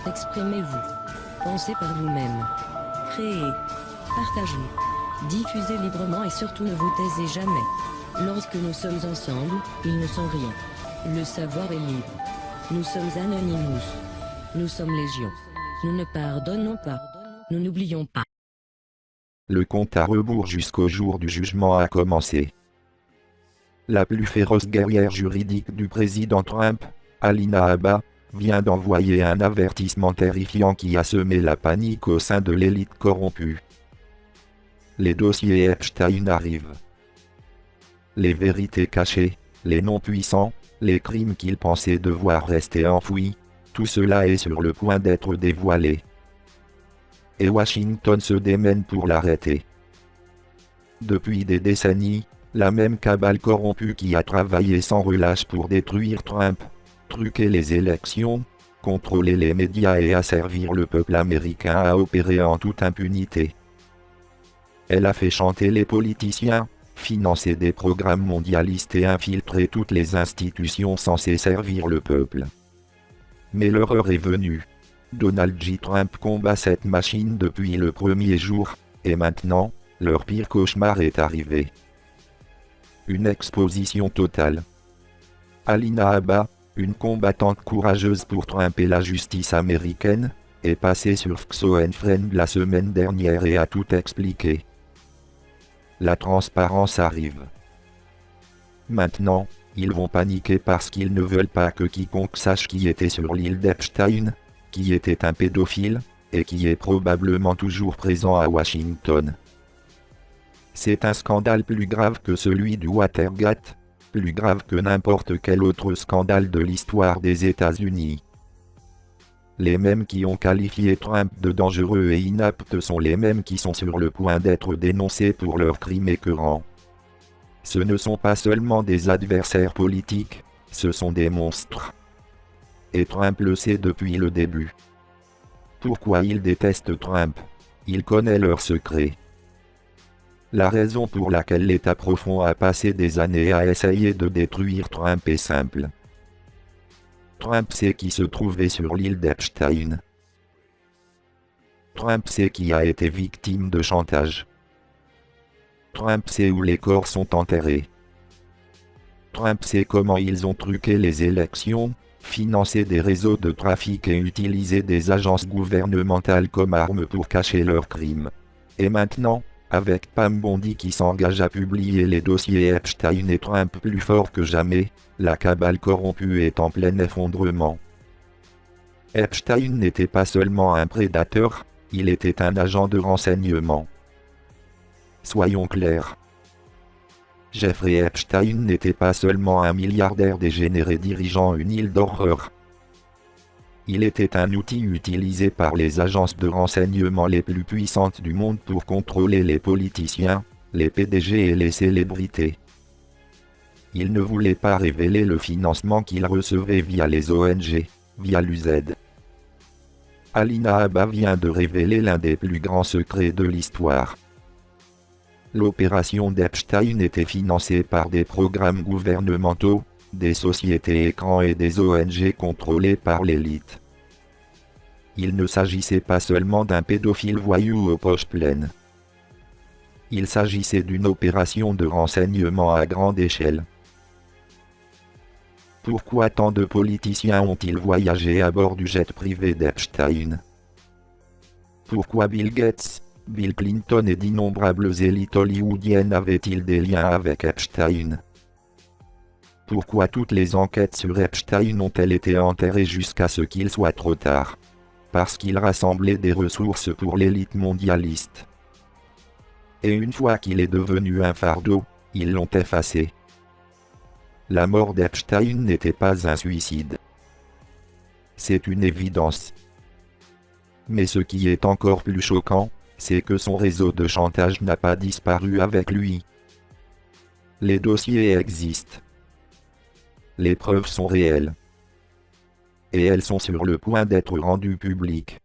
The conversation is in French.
exprimez-vous. Pensez par vous-même. Créez. Partagez. Diffusez librement et surtout ne vous taisez jamais. Lorsque nous sommes ensemble, ils ne sont rien. Le savoir est libre. Nous sommes Anonymous. Nous sommes Légion. Nous ne pardonnons pas. Nous n'oublions pas. Le compte à rebours jusqu'au jour du jugement a commencé. La plus féroce guerrière juridique du président Trump, Alina Habba, vient d'envoyer un avertissement terrifiant qui a semé la panique au sein de l'élite corrompue. Les dossiers Epstein arrivent. Les vérités cachées, les noms puissants, les crimes qu'il pensait devoir rester enfouis, tout cela est sur le point d'être dévoilé. Et Washington se démène pour l'arrêter. Depuis des décennies, la même cabale corrompue qui a travaillé sans relâche pour détruire Trump, truquer les élections, contrôler les médias et asservir le peuple américain a opéré en toute impunité. Elle a fait chanter les politiciens, financer des programmes mondialistes et infiltrer toutes les institutions censées servir le peuple. Mais l'horreur est venue. Donald J. Trump combat cette machine depuis le premier jour, et maintenant, leur pire cauchemar est arrivé. Une exposition totale. Alina Habba, une combattante courageuse pour Trump et la justice américaine, est passée sur Fox and Friends la semaine dernière et a tout expliqué. La transparence arrive. Maintenant, ils vont paniquer parce qu'ils ne veulent pas que quiconque sache qui était sur l'île d'Epstein, qui était un pédophile, et qui est probablement toujours présent à Washington. C'est un scandale plus grave que celui du Watergate, plus grave que n'importe quel autre scandale de l'histoire des États-Unis. Les mêmes qui ont qualifié Trump de dangereux et inapte sont les mêmes qui sont sur le point d'être dénoncés pour leurs crimes écœurants. Ce ne sont pas seulement des adversaires politiques, ce sont des monstres. Et Trump le sait depuis le début. Pourquoi il déteste Trump? Il connaît leurs secrets. La raison pour laquelle l'État profond a passé des années à essayer de détruire Trump est simple. Trump sait qui se trouvait sur l'île d'Epstein. Trump sait qui a été victime de chantage. Trump sait où les corps sont enterrés. Trump sait comment ils ont truqué les élections, financé des réseaux de trafic et utilisé des agences gouvernementales comme armes pour cacher leurs crimes. Et maintenant, avec Pam Bondi qui s'engage à publier les dossiers Epstein et Trump plus fort que jamais, la cabale corrompue est en plein effondrement. Epstein n'était pas seulement un prédateur, il était un agent de renseignement. Soyons clairs. Jeffrey Epstein n'était pas seulement un milliardaire dégénéré dirigeant une île d'horreur. Il était un outil utilisé par les agences de renseignement les plus puissantes du monde pour contrôler les politiciens, les PDG et les célébrités. Il ne voulait pas révéler le financement qu'il recevait via les ONG, via l'UZ. Alina Habba vient de révéler l'un des plus grands secrets de l'histoire. L'opération d'Epstein était financée par des programmes gouvernementaux, des sociétés écrans et des ONG contrôlées par l'élite. Il ne s'agissait pas seulement d'un pédophile voyou aux poches pleines. Il s'agissait d'une opération de renseignement à grande échelle. Pourquoi tant de politiciens ont-ils voyagé à bord du jet privé d'Epstein? Pourquoi Bill Gates, Bill Clinton et d'innombrables élites hollywoodiennes avaient-ils des liens avec Epstein? Pourquoi toutes les enquêtes sur Epstein ont-elles été enterrées jusqu'à ce qu'il soit trop tard? Parce qu'il rassemblait des ressources pour l'élite mondialiste. Et une fois qu'il est devenu un fardeau, ils l'ont effacé. La mort d'Epstein n'était pas un suicide. C'est une évidence. Mais ce qui est encore plus choquant, c'est que son réseau de chantage n'a pas disparu avec lui. Les dossiers existent. Les preuves sont réelles. Et elles sont sur le point d'être rendues publiques.